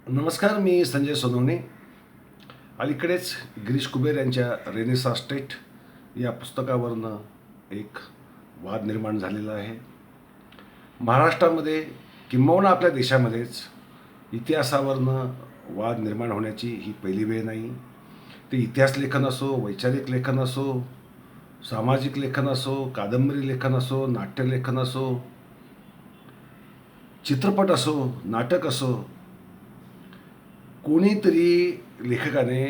नमस्कार, मी संजय सोनवणे. अलीकडेच गिरीश कुबेर यांच्या रेनेसा स्टेट या पुस्तकावरनं एक वाद निर्माण झालेला आहे. महाराष्ट्रामध्ये किंबहुना आपल्या देशामध्येच इतिहासावरनं वाद निर्माण होण्याची ही पहिली वेळ नाही. ते इतिहास लेखन असो, वैचारिक लेखन असो, सामाजिक लेखन असो, कादंबरी लेखन असो, नाट्यलेखन असो, चित्रपट असो, नाटक असो, कोणीतरी लेखकाने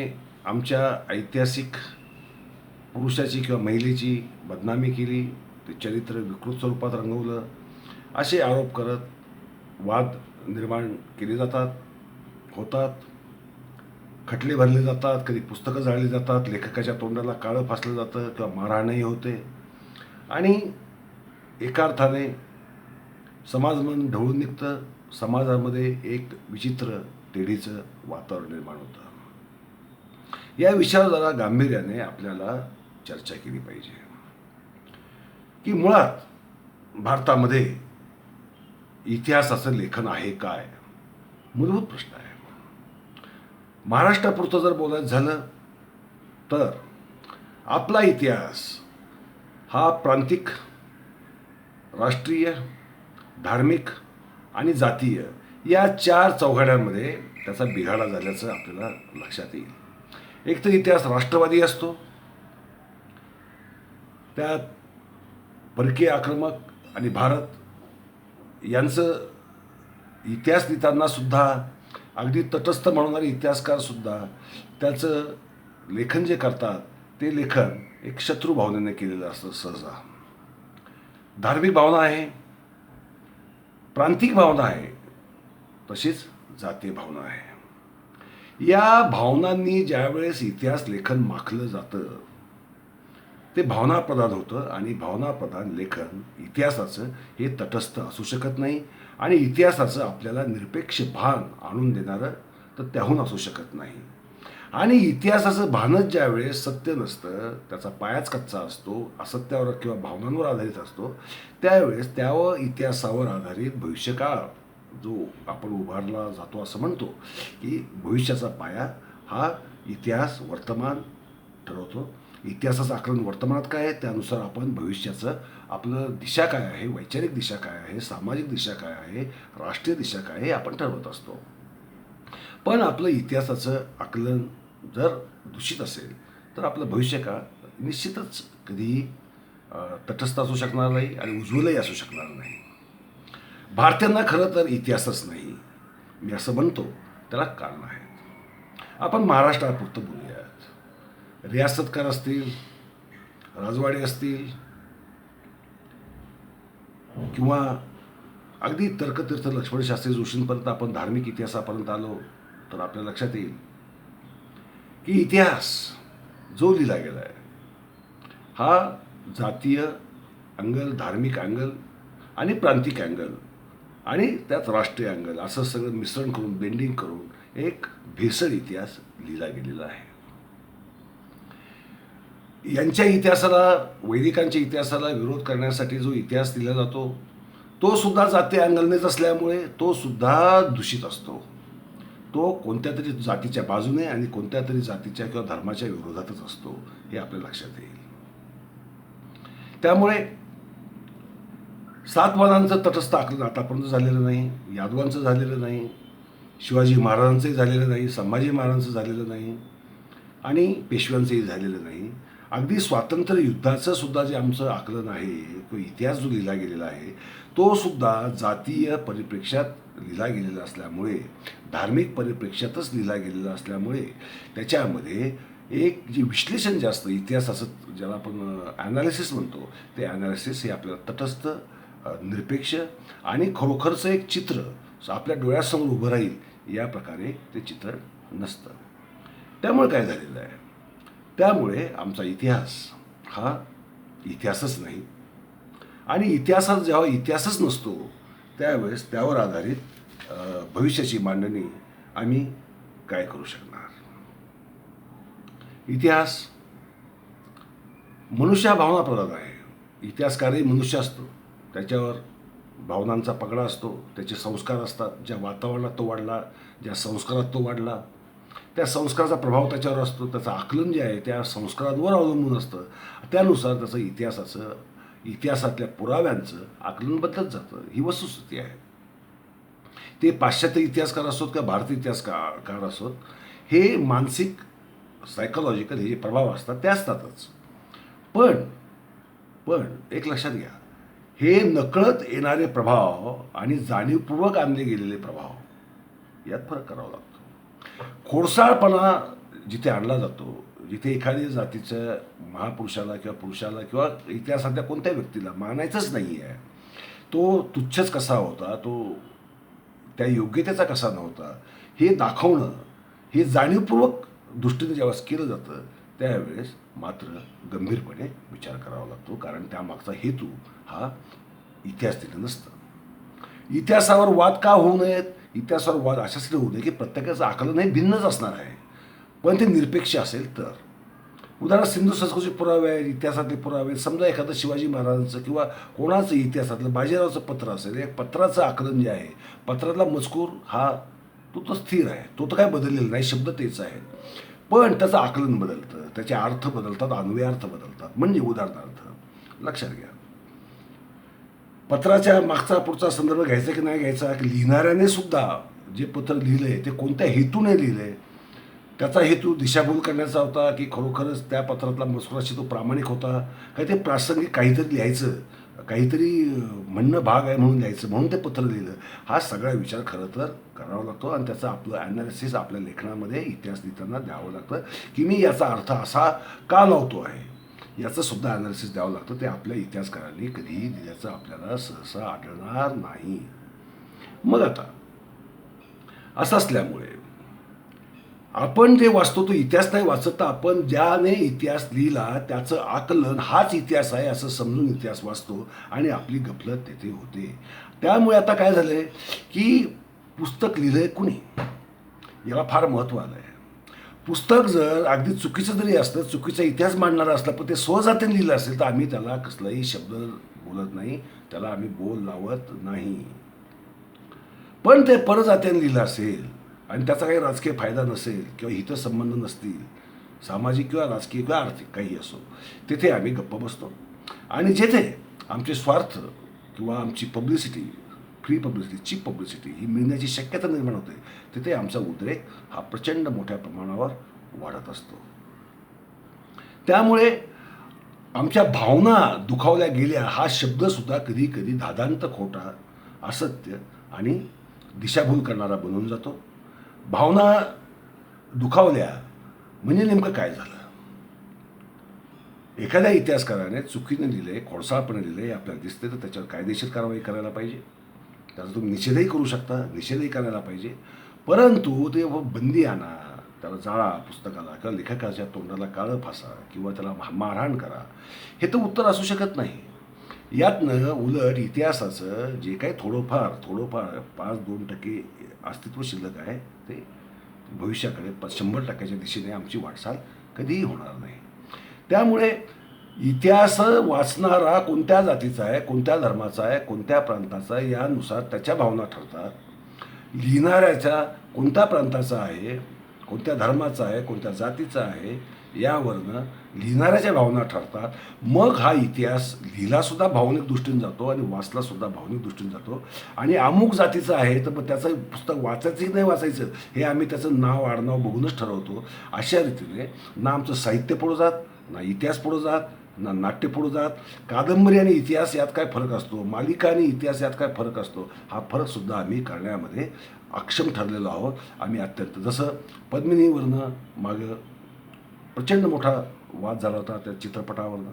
आमच्या ऐतिहासिक पुरुषाची किंवा महिलेची बदनामी केली, ते चरित्र विकृत स्वरूपात रंगवलं, असे आरोप करत वाद निर्माण केले होतात. खटले भरले जातात, कधी पुस्तकं जाळली जातात, लेखकाच्या तोंडाला काळं फासलं जातं किंवा मारहाणही होते आणि एका अर्थाने समाज मन ढवळून निघतं. समाजामध्ये एक विचित्र तेढीचं वातावरण निर्माण होतं. या विषयावर जरा गांभीर्याने आपल्याला चर्चा केली पाहिजे की मुळात भारतामध्ये इतिहासाचं लेखन आहे काय? मूलभूत प्रश्न आहे. महाराष्ट्रापुरतं जर बोलायचं झालं तर आपला इतिहास हा प्रांतिक, राष्ट्रीय, धार्मिक आणि जातीय या चार चौघड्यांमध्ये त्याचा बिघाडा झाल्याचं आपल्याला लक्षात येईल. एक तर इतिहास राष्ट्रवादी असतो, त्यात परकीय आक्रमक आणि भारत यांचं इतिहास लिहिताना सुद्धा अगदी तटस्थ म्हणणारे इतिहासकार सुद्धा त्याचं लेखन जे करतात ते लेखन एक शत्रू भावनेने केलेलं असतं सहसा. धार्मिक भावना आहे, प्रांतिक भावना आहे, तशीच जातीय भावना आहे. या भावनांनी ज्यावेळेस इतिहास लेखन माखलं जातं ते भावनाप्रधान होतं आणि भावनाप्रधान लेखन इतिहासाचं हे तटस्थ असू शकत नाही आणि इतिहासाचं आपल्याला निरपेक्ष भान आणून देणारं तर त्याहून असू शकत नाही. आणि इतिहासाचं भानच ज्यावेळेस सत्य नसतं, त्याचा पायाच कच्चा असतो, असत्यावर किंवा भावनांवर आधारित असतो, त्यावेळेस त्यावर इतिहासावर आधारित भविष्यकाळ जो आपण उभारला जातो असं म्हणतो की भविष्याचा पाया हा इतिहास वर्तमान ठरवतो. इतिहासाचं आकलन वर्तमानात काय आहे त्यानुसार आपण भविष्याचं आपलं दिशा काय आहे, वैचारिक दिशा काय आहे, सामाजिक दिशा काय आहे, राष्ट्रीय दिशा काय आहे हे आपण ठरवत असतो. पण आपलं इतिहासाचं आकलन जर दूषित असेल तर आपलं भविष्य का निश्चितच कधीही तटस्थ असू शकणार नाही आणि उज्ज्वलही असू शकणार नाही. भारतीयांना खरं तर इतिहासच नाही, मी असं म्हणतो त्याला कारण आहेत. आपण महाराष्ट्रापुरतं बोलूयात. रियासतकार असतील, राजवाडे असतील किंवा अगदी तर्कतीर्थ लक्ष्मणशास्त्री जोशींपर्यंत आपण धार्मिक इतिहासापर्यंत आलो तर आपल्या लक्षात येईल की इतिहास जो लिहिला गेला आहे हा जातीय अँगल, धार्मिक अँगल आणि प्रांतिक अँगल आणि त्यात राष्ट्रीय अँगल असं सगळं मिश्रण करून, ब्लेंडिंग करून एक भेसळ इतिहास लिहिला गेलेला आहे. यांच्या इतिहासाला, वैदिकांच्या इतिहासाला विरोध करण्यासाठी जो इतिहास दिला जातो तो सुद्धा जातीय अँगलनेच असल्यामुळे तो सुद्धा दूषित असतो. तो कोणत्या तरी जातीच्या बाजूने आणि कोणत्या तरी जातीच्या किंवा धर्माच्या विरोधातच असतो, हे आपल्या लक्षात येईल. त्यामुळे सातवाहनांचं तटस्थ आकलन आतापर्यंत झालेलं नाही, यादवांचं झालेलं नाही, शिवाजी महाराजांचंही झालेलं नाही, संभाजी महाराजांचं झालेलं नाही आणि पेशव्यांचंही झालेलं नाही. अगदी स्वातंत्र्य युद्धाचं सुद्धा जे आमचं आकलन आहे किंवा इतिहास जो लिहिला गेलेला आहे तो सुद्धा जातीय परिप्रेक्ष्यात लिहिला गेलेला असल्यामुळे, धार्मिक परिप्रेक्ष्यातच लिहिला गेलेला असल्यामुळे त्याच्यामध्ये एक जे विश्लेषण जे असतं इतिहासाचं, ज्याला आपण ॲनालिसिस म्हणतो, ते ॲनालिसिस हे आपल्याला तटस्थ, निरपेक्ष आणि खरोखरचं एक चित्र आपल्या डोळ्यासमोर उभं राहील या प्रकारे ते चित्र नसतं. त्यामुळे काय झालेलं आहे, त्यामुळे आमचा इतिहास हा इतिहासच नाही आणि इतिहासात जेव्हा इतिहासच नसतो त्यावेळेस त्यावर आधारित भविष्याची मांडणी आम्ही काय करू शकणार. इतिहास मनुष्य भावनाप्रधान आहे. इतिहासकारही मनुष्य असतो, त्याच्यावर भावनांचा पगडा असतो, त्याचे संस्कार असतात. ज्या वातावरणात तो वाढला, ज्या संस्कारात तो वाढला, त्या संस्काराचा प्रभाव त्याच्यावर असतो. त्याचं आकलन जे आहे त्या संस्कारांवर अवलंबून असतं. त्यानुसार त्याचं इतिहासातल्या पुराव्यांचं आकलन बदलत जातं. ही वस्तुस्थिती आहे. ते पाश्चात्य इतिहासकार असोत किंवा भारतीय इतिहासकार असोत, हे मानसिक सायकोलॉजिकल हे जे प्रभाव असतात ते असतातच. पण पण एक लक्षात घ्या, हे नकळत येणारे प्रभाव आणि जाणीवपूर्वक आणले गेलेले प्रभाव यात फरक करावा लागतो. खोडसाळपणा जिथे आणला जातो, जिथे एखाद्या जातीचं महापुरुषाला किंवा पुरुषाला किंवा इतिहासातल्या कोणत्या व्यक्तीला मानायचंच नाही आहे, तो तुच्छच कसा होता, तो त्या योग्यतेचा कसा नव्हता, हे दाखवणं हे जाणीवपूर्वक दृष्टीने जेव्हा केलं जातं त्यावेळेस मात्र गंभीरपणे विचार करावा लागतो. कारण त्यामागचा हेतू हा इतिहास तिथे नसतं. इतिहासावर वाद का होऊ नयेत? इतिहासावर वाद अशासाठी होऊ नये की प्रत्येकाचं आकलन हे भिन्नच असणार आहे, पण ते निरपेक्ष असेल तर. उदाहरण सिंधू संस्कृतीचे पुरावे आहेत, इतिहासातले पुरावे आहेत. समजा एखादं शिवाजी महाराजांचं किंवा कोणाचं इतिहासातलं बाजीरावचं पत्र असेल, एक पत्राचं आकलन जे आहे, पत्रातला मजकूर हा तो स्थिर आहे, तो तर काय बदललेला नाही, शब्द तेच आहेत, पण त्याचं आकलन बदलतं, त्याचे अर्थ बदलतात, अन्वय अर्थ बदलतात. म्हणजे उदाहरणार्थ लक्षात घ्या, पत्राच्या मागचा पुढचा संदर्भ घ्यायचा की नाही घ्यायचा, की लिहिणाऱ्याने सुद्धा जे पत्र लिहिलंय ते कोणत्या हेतूने लिहिलंय, त्याचा हेतू दिशाभूल करण्याचा होता की खरोखरच त्या पत्रातला मजकुराशी तो प्रामाणिक होता, काही ते प्रासंगिक काहीतरी लिहायचं, काहीतरी म्हणणं भाग आहे म्हणून लिहायचं, म्हणून ते पत्र लिहिलं. हा सगळा विचार खरं तर करावा लागतो आणि त्याचं आपलं ॲनालिसिस आपल्या लेखनामध्ये इतिहास लिहिताना द्यावं लागतं की मी याचा अर्थ असा का लावतो आहे, याचं सुद्धा ॲनालिसिस द्यावं लागतं. ते आपल्या इतिहासकारांनी कधीही दिल्याचं आपल्याला सहसा आढळणार नाही. मग आता असं असल्यामुळे आपण जे वाचतो तो इतिहास नाही वाचत, तर आपण ज्याने इतिहास लिहिला त्याचं आकलन हाच इतिहास आहे असं समजून इतिहास वाचतो आणि आपली गफलत तेथे होते. त्यामुळे आता काय झालं आहे की पुस्तक लिहिलंय कुणी याला फार महत्त्व आलं आहे. पुस्तक जर अगदी चुकीचं जरी असलं, चुकीचा इतिहास मांडणारा असला, पण ते स्वजातीने लिहिलं असेल तर आम्ही त्याला कसलाही शब्द बोलत नाही, त्याला आम्ही बोल लावत नाही. पण ते परजात्याने लिहिलं असेल आणि त्याचा काही राजकीय फायदा नसेल किंवा हितसंबंध नसतील, सामाजिक किंवा राजकीय किंवा आर्थिक काही असो, तिथे आम्ही गप्प बसतो. आणि जेथे आमचे स्वार्थ किंवा आमची publicity, free publicity, cheap publicity ही मिळण्याची शक्यता निर्माण होते, तिथे आमचा उद्रेक हा प्रचंड मोठ्या प्रमाणावर वाढत असतो. त्यामुळे आमच्या भावना दुखावल्या गेल्या हा शब्दसुद्धा कधी कधी धादांत खोटा, असत्य आणि दिशाभूल करणारा बनून जातो. भावना दुखावल्या म्हणजे नेमकं काय झालं? एखाद्या इतिहासकाराने चुकीने लिहिले, खोडसाळपणे लिहिले आपल्याला दिसते, तर त्याच्यावर कायदेशीर कारवाई करायला पाहिजे. त्याचा तुम्ही निषेधही करू शकता, निषेधही करायला पाहिजे. परंतु ते बंदी आणा, त्याला जाळा पुस्तकाला किंवा लेखकाच्या तोंडाला काळं फासा किंवा त्याला मारहाण करा, हे तर उत्तर असू शकत नाही. यातनं उलट इतिहासाचं जे काही थोडंफार 5-2% अस्तित्व शिल्लक आहे ते भविष्याकडे 100% दिशेने आमची वाटचाल कधीही होणार नाही. त्यामुळे इतिहास वाचणारा कोणत्या जातीचा आहे, कोणत्या धर्माचा आहे, कोणत्या प्रांताचा आहे यानुसार त्याच्या भावना ठरतात. लिहिणाऱ्याच्या कोणत्या प्रांताचा आहे, कोणत्या धर्माचा आहे, कोणत्या जातीचा आहे यावरनं लिहिणाऱ्याच्या भावना ठरतात. मग हा इतिहास लिहिलासुद्धा भावनिक दृष्टीने जातो आणि वाचलासुद्धा भावनिक दृष्टीने जातो. आणि अमुक जातीचं आहे तर मग त्याचं पुस्तक वाचायचं की नाही वाचायचं हे आम्ही त्याचं नाव आडनाव बघूनच ठरवतो. अशा रीतीने ना आमचं साहित्य पुढं जात, ना इतिहास पुढं जात, ना नाट्य पुढं जात. कादंबरी आणि इतिहास यात काय फरक असतो, मालिका आणि इतिहास यात काय फरक असतो, हा फरकसुद्धा आम्ही करण्यामध्ये अक्षम ठरलेलो आहोत. आम्ही अत्यंत, जसं पद्मिनीवरनं मागं प्रचंड मोठा वाद झाला होता त्या चित्रपटावरनं.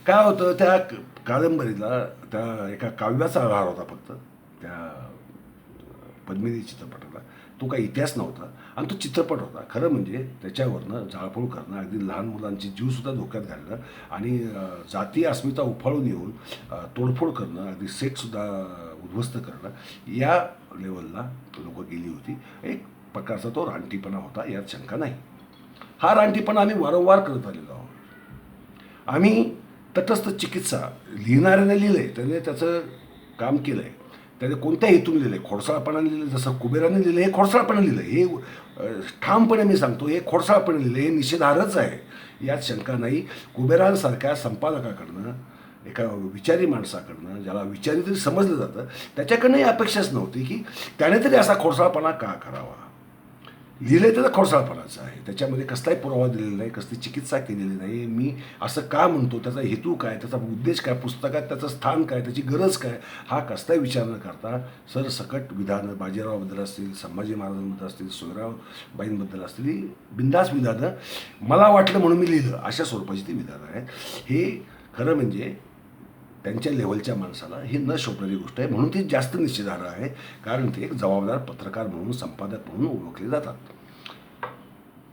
काय होतं, त्या कादंबरीला त्या एका काव्याचा आधार होता फक्त त्या पद्मिनी चित्रपटाला. तो काही इतिहास नव्हता आणि तो चित्रपट होता. खरं म्हणजे त्याच्यावरनं जाळपोळ करणं, अगदी लहान मुलांची जीवसुद्धा धोक्यात घालणं आणि जातीय अस्मिता उफाळून येऊन तोडफोड करणं, अगदी सेटसुद्धा उद्ध्वस्त करणं, या लेवलला लोकं गेली होती. एक प्रकारचा तो रानटीपणा होता, यात शंका नाही. हा रानटीपणा आम्ही वारंवार करत आलेलो आहोत. आम्ही तटस्थ चिकित्सा लिहिणाऱ्याने लिहिलं आहे, त्याने त्याचं काम केलं आहे त्याने कोणत्या हेतून लिहिलं आहे? खोडसाळपणाने लिहिलं, जसं कुबेराने लिहिलं हे खोडसाळपणे लिहिलं, हे ठामपणे मी सांगतो, हे खोडसाळपणे लिहिलं, हे निषेधार्हच आहे, यात शंका नाही. कुबेरांसारख्या संपादकाकडनं, एका विचारी माणसाकडनं, ज्याला विचारी तरी समजलं जातं, त्याच्याकडनं ही अपेक्षाच नव्हती की त्याने तरी असा खोडसाळपणा का करावा. लिहिलं त्याचा खोडसाळपणाचं आहे, त्याच्यामध्ये कसलाही पुरावा दिलेला नाही, कसली चिकित्सा केलेली नाही. मी असं का म्हणतो, त्याचा हेतू काय, त्याचा उद्देश काय, पुस्तकात त्याचं स्थान काय, त्याची गरज काय, हा कसलाही विचार न करता सरसकट विधानं बाजीरावाबद्दल असतील, संभाजी महाराजांबद्दल असतील, सोयरावबाईंबद्दल असतील, बिंदास विधानं मला वाटलं म्हणून मी लिहिलं, अशा स्वरूपाची ती विधानं आहेत. हे खरं म्हणजे त्यांच्या लेवलच्या माणसाला ही न शोभणारी गोष्ट आहे, म्हणून ती जास्त निश्चितार्ह आहे, कारण ते एक जबाबदार पत्रकार म्हणून, संपादक म्हणून ओळखले जातात.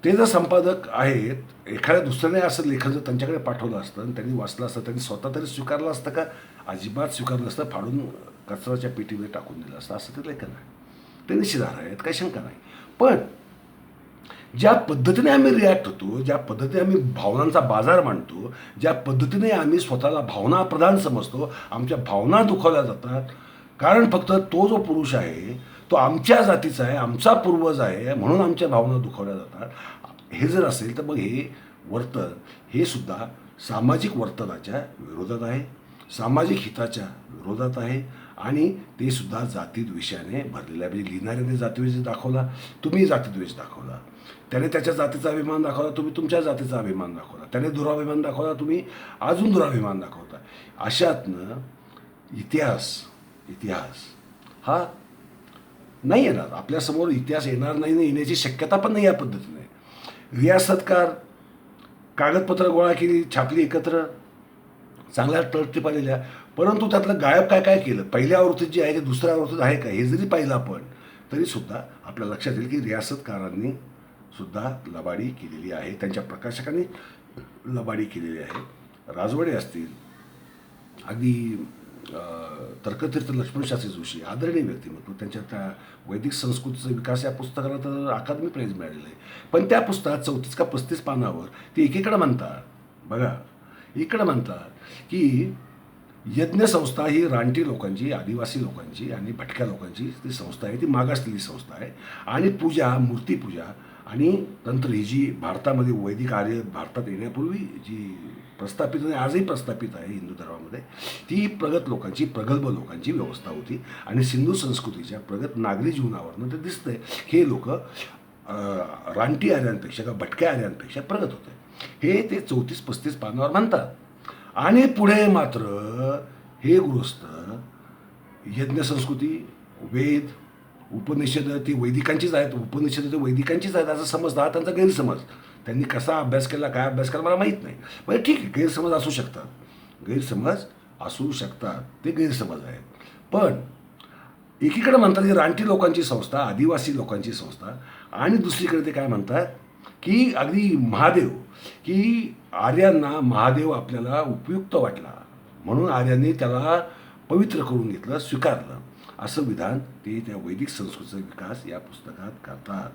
ते जर संपादक आहेत, एखाद्या दुसऱ्याने असं लेखन जर त्यांच्याकडे पाठवलं असतं आणि त्यांनी वाचलं असतं, त्यांनी स्वतः तरी स्वीकारलं असतं का? अजिबात स्वीकारलं असतं, फाडून कचऱ्याच्या पेटीमध्ये टाकून दिलं असतं, असं ते लेखन आहे. ते निश्चितार्ह आहेत, काही शंका नाही. पण ज्या पद्धतीने आम्ही रिॲक्ट होतो, ज्या पद्धतीने आम्ही भावनांचा बाजार मांडतो, ज्या पद्धतीने आम्ही स्वतःला भावनाप्रधान समजतो, आमच्या भावना दुखावल्या जातात, कारण फक्त तो जो पुरुष आहे तो आमच्या जातीचा आहे, आमचा पूर्वज आहे, म्हणून आमच्या भावना दुखावल्या जातात, हे जर असेल तर मग हे वर्तन हे सुद्धा सामाजिक वर्तनाच्या विरोधात आहे, सामाजिक हिताच्या विरोधात आहे, आणि ते सुद्धा जातीद्वेषाने भरलेलं आहे. म्हणजे लिहिणाऱ्याने जातीद्वेष दाखवला, तुम्ही जातीद्वेष दाखवला, त्याने त्याच्या जातीचा अभिमान दाखवला, तुम्ही तुमच्या जातीचा अभिमान दाखवला, त्याने दुराभिमान दाखवला, तुम्ही अजून दुराभिमान दाखवता. अशातनं इतिहास हा नाही येणार, आपल्यासमोर इतिहास येणार नाही, येण्याची शक्यता पण नाही या पद्धतीने. रियासतकार कागदपत्र गोळा केली, छापली एकत्र, चांगल्या तळटीप आलेल्या, परंतु त्यातलं गायब काय काय केलं, पहिल्या आवृत्तीत जे आहे ते दुसऱ्या आवृत्तीत आहे का, हे जरी पाहिलं आपण तरीसुद्धा आपल्या लक्षात येईल की रियासतकारांनी सुद्धा लबाडी केलेली आहे, त्यांच्या प्रकाशकांनी लबाडी केलेली आहे. राजवाडे असतील, अगदी तर्कतीर्थ लक्ष्मणशास्त्री जोशी, आदरणीय व्यक्तिमत्व, त्यांच्या त्या वैदिक संस्कृतीचा विकास या पुस्तकाला तर अकादमी प्राईज मिळालेलं आहे. पण त्या पुस्तकात 34 का 35 पानावर ते एकीकडं म्हणतात, बघा इकडं म्हणतात की यज्ञसंस्था ही रानटी लोकांची, आदिवासी लोकांची आणि भटक्या लोकांची ती संस्था आहे, ती मागासलेली संस्था आहे, आणि पूजा, मूर्तीपूजा आणि तंत्र ही जी भारतामध्ये वैदिक आर्य भारतात येण्यापूर्वी जी प्रस्थापित आणि आजही प्रस्थापित आहे हिंदू धर्मामध्ये, ती प्रगत लोकांची, प्रगल्भ लोकांची व्यवस्था होती, आणि सिंधू संस्कृतीच्या प्रगत नागरी जीवनावरनं ते दिसतंय हे लोक रानटी आर्यांपेक्षा किंवा भटक्या आर्यांपेक्षा प्रगत होते, हे ते 34-35 पानावर म्हणतात. आणि पुढे मात्र हे गृहस्थ यज्ञसंस्कृती, वेद, उपनिषद ती वैदिकांचीच आहेत, उपनिषद ते वैदिकांचीच आहेत असं समजतात. हा त्यांचा गैरसमज. त्यांनी कसा अभ्यास केला, काय अभ्यास केला मला माहीत नाही, म्हणजे ठीक आहे, गैरसमज असू शकतात, ते गैरसमज आहेत. पण एकीकडे म्हणतात की रानटी लोकांची संस्था, आदिवासी लोकांची संस्था, आणि दुसरीकडे ते काय म्हणतात की अगदी महादेव, की आर्यांना महादेव आपल्याला उपयुक्त वाटला म्हणून आर्यांनी त्याला पवित्र करून घेतलं, स्वीकारलं, असं विधान ते त्या वैदिक संस्कृतीचा विकास या पुस्तकात करतात.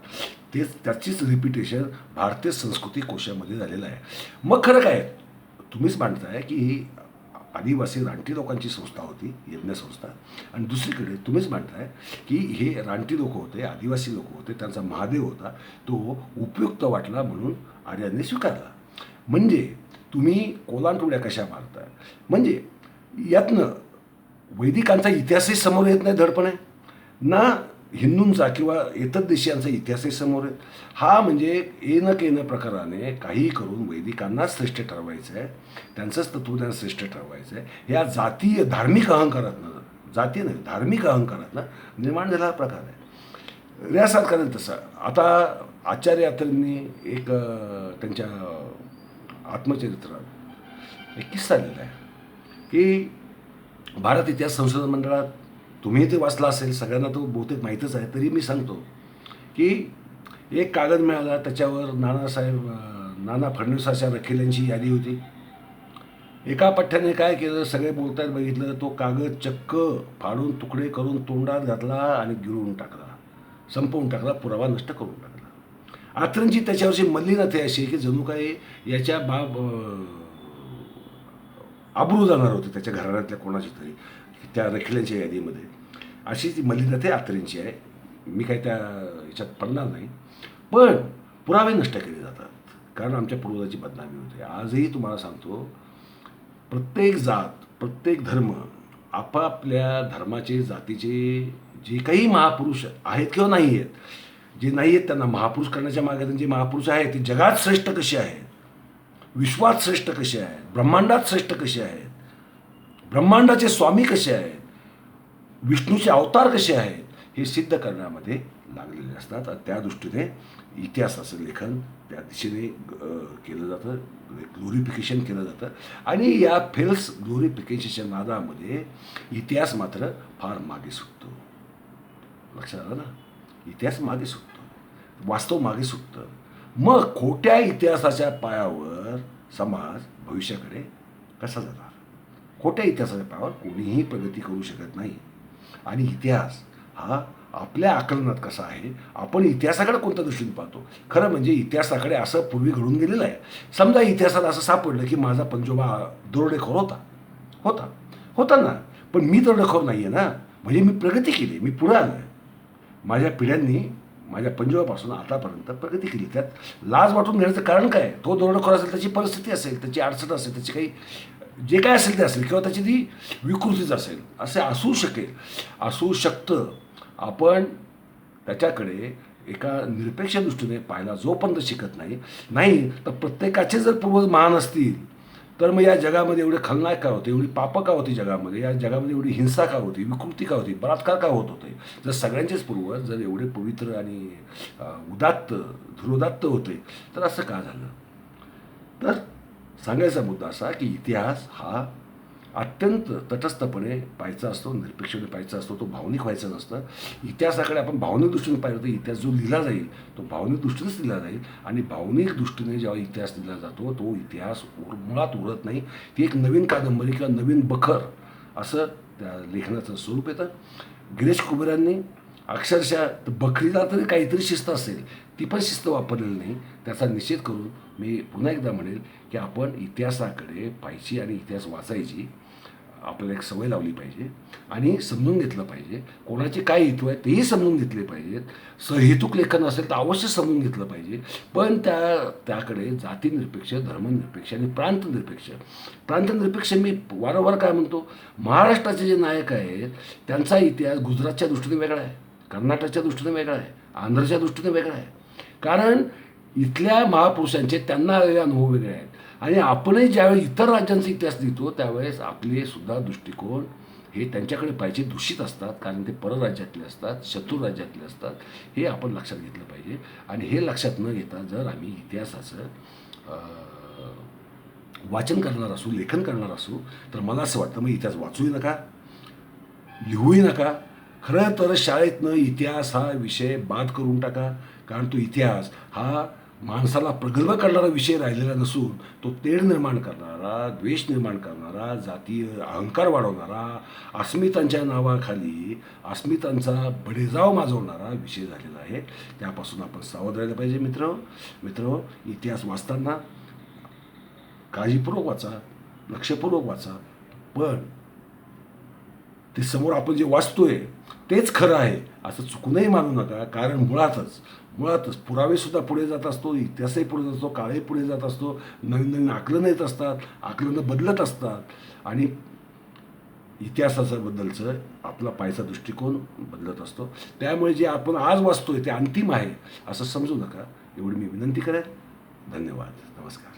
तेच त्याचीच रिपिटेशन भारतीय संस्कृती कोशामध्ये झालेलं आहे. मग खरं काय, तुम्हीच मांडताय की ही आदिवासी रानटी लोकांची संस्था होती, यज्ञसंस्था, आणि दुसरीकडे तुम्हीच मांडताय की हे रानटी लोक होते, आदिवासी लोक होते, त्यांचा महादेव होता, तो उपयुक्त वाटला म्हणून आर्यांनी स्वीकारला. म्हणजे तुम्ही कोलांटुड्या कशा मारताय, म्हणजे यातनं वैदिकांचा इतिहासही समोर येत नाही धडपणे, ना हिंदूंचा किंवा इतर देशीयांचा इतिहासही समोर येत. हा म्हणजे येणं केनं प्रकाराने काही करून वैदिकांनाच श्रेष्ठ ठरवायचं आहे, त्यांचंच तत्वज्ञान श्रेष्ठ ठरवायचं आहे, या जातीय धार्मिक अहंकारातनं, जाती नाही धार्मिक अहंकारातनं निर्माण झालेला हा प्रकार आहे. रियासतकारांनी तसं, आता आचार्य अत्रेंनी एक त्यांच्या आत्मचरित्रात एक किस्सा लिहिला आहे की भारत इतिहास संशोधन मंडळात, तुम्ही ते वाचला असेल, सगळ्यांना तो बहुतेक माहीतच आहे, तरी मी सांगतो की एक कागद मिळाला, त्याच्यावर नाना फडणवीसाच्या रखिल्यांची यादी होती. एका पठ्ठ्याने काय केलं, सगळे बोलतायत बघितलं, तो कागद चक्क फाडून तुकडे करून तोंडात घातला आणि गिळून टाकला, संपवून टाकला, पुरावा नष्ट करून टाकला. अत्रेंची त्याच्यावरची मल्लीनथ अशी की जणू काही याच्या आबरू जाणार होते त्याच्या घराण्यातल्या कोणाची तरी. त्या रखिल्यांच्या यादीमध्ये. अशी ती मल्लीनाथे आत्रेंची आहे. मी काही त्या ह्याच्यात पडणार नाही. पण पुरावे नष्ट केले जातात कारण आमच्या पूर्वजाची बदनामी होते. आजही तुम्हाला सांगतो, प्रत्येक जात, प्रत्येक धर्म आपापल्या धर्माचे, जातीचे जे काही महापुरुष आहेत किंवा नाही आहेत, जे नाही आहेत त्यांना महापुरुष करण्याच्या मागे, जे महापुरुष आहेत ते जगात श्रेष्ठ कसे आहेत, विश्वात श्रेष्ठ कसे आहेत, ब्रह्मांडात श्रेष्ठ कसे आहेत, ब्रह्मांडाचे स्वामी कसे आहेत, विष्णूचे अवतार कसे आहेत, हे सिद्ध करण्यामध्ये लागलेले असतात. आणि त्या दृष्टीने इतिहासाचं लेखन त्या दिशेने केलं जातं, ग्लोरिफिकेशन केलं जातं. आणि या फेल्स ग्लोरिफिकेशनच्या नादामध्ये इतिहास मात्र फार मागे सुटतो. लक्षात आलं ना? इतिहास मागे सुटतो, वास्तव मागे सुटतं. मग खोट्या इतिहासाच्या पायावर समाज भविष्याकडे कसा जाणार? खोट्या इतिहासाच्या पायावर कोणीही प्रगती करू शकत नाही. आणि इतिहास हा आपल्या आकलनात कसा आहे, आपण इतिहासाकडे कोणत्या दृष्टीने पाहतो. खरं म्हणजे इतिहासाकडे असं पूर्वी घडून गेलेलं आहे. समजा इतिहासात असं सापडलं की माझा पंजोबा दरोडेखोर होता ना, पण मी दरोडेखोर नाही आहे ना, म्हणजे मी प्रगती केली, मी पुढे आलो आहे. माझ्या पिढ्यांनी माझ्या पंजोबापासून आतापर्यंत प्रगती केली. त्यात लाज वाटून घेण्याचं कारण काय? तो दरोडेखोर असेल, त्याची परिस्थिती असेल, त्याची अडचण असेल, त्याची काही जे काय असेल ते असेल, किंवा त्याची ती विकृतीच असेल, असे असू शकतं. आपण त्याच्याकडे एका निरपेक्ष दृष्टीने पाहायला जोपर्यंत शिकत नाही तर प्रत्येकाचे जर पूर्वज महान असतील तर मग या जगामध्ये एवढे खलनायक का होते, एवढी पापं का होती जगामध्ये, या जगामध्ये एवढी हिंसा का होती, विकृती का होती, बलात्कार का होत होते? जर सगळ्यांचेच पूर्वज जर एवढे पवित्र आणि उदात्त, धुरोदात्त होते तर असं का झालं? तर सांगायचा मुद्दा असा की इतिहास हा अत्यंत तटस्थपणे पाहायचा असतो, निरपेक्षपणे पाहायचा असतो. तो भावनिक व्हायचा नसतं. इतिहासाकडे आपण भावनिक दृष्टीने पाहिलं तर इतिहास जो लिहिला जाईल तो भावनिक दृष्टीनेच लिहिला जाईल. आणि भावनिक दृष्टीने जेव्हा इतिहास लिहिला जातो तो इतिहास मुळात उरत नाही. ती एक नवीन कादंबरी किंवा नवीन बखर असं त्या लेखनाचं स्वरूप येतं. गिरीश कुबेरांनी अक्षरशः बकरीला तरी काहीतरी शिस्त असेल, ती पण शिस्त वापरलेली नाही. त्याचा निषेध करून मी पुन्हा एकदा म्हणेल की आपण इतिहासाकडे पाहायची आणि इतिहास वाचायची आपल्याला एक सवय लावली पाहिजे. आणि समजून घेतलं पाहिजे कोणाचे काय हेतू आहे तेही समजून घेतले पाहिजेत. सहेतुक लेखन असेल तर अवश्य समजून घेतलं पाहिजे. पण त्याकडे जातीनिरपेक्ष, धर्मनिरपेक्ष आणि प्रांतनिरपेक्ष मी वारंवार काय म्हणतो, महाराष्ट्राचे जे नायक आहेत त्यांचा इतिहास गुजरातच्या दृष्टीने वेगळा आहे, कर्नाटकच्या दृष्टीने वेगळा आहे, आंध्रच्या दृष्टीने वेगळा आहे. कारण इथल्या महापुरुषांचे त्यांना आलेले अनुभव वेगळे आहेत. आणि आपणही ज्यावेळी इतर राज्यांचा इतिहास लिहितो त्यावेळेस आपले सुद्धा दृष्टिकोन हे त्यांच्याकडे पाहिजे दूषित असतात, कारण ते परराज्यातले असतात, शत्रू राज्यातले असतात. हे आपण लक्षात घेतलं पाहिजे. आणि हे लक्षात न घेता जर आम्ही इतिहासाचं वाचन करणार असू, लेखन करणार असू, तर मला असं वाटतं मग इतिहास वाचूही नका, लिहूही नका. खरं तर शाळेतनं इतिहास हा विषय बाद करून टाका. कारण तो इतिहास हा माणसाला प्रगल्भ करणारा विषय राहिलेला नसून तो तेढ निर्माण करणारा, द्वेष निर्माण करणारा, जातीय अहंकार वाढवणारा, अस्मितांच्या नावाखाली अस्मितांचा बडेजाव माजवणारा विषय झालेला आहे. त्यापासून आपण सावध राहिलं पाहिजे. मित्र इतिहास वाचताना काळजीपूर्वक वाचा, लक्षपूर्वक वाचा. पण ते समोर आपण जे वाचतोय तेच खरं आहे असं चुकूनही मानू नका. कारण मुळातच पुरावेसुद्धा पुढे जात असतो, इतिहासही पुढे जात असतो, काळही पुढे जात असतो, नवीन आकलनं येत असतात, आकलनं बदलत असतात. आणि इतिहासाबद्दलचं आपला पाहायचा दृष्टिकोन बदलत असतो. त्यामुळे जे आपण आज वाचतोय ते अंतिम आहे असं समजू नका, एवढी मी विनंती करेन. धन्यवाद. नमस्कार.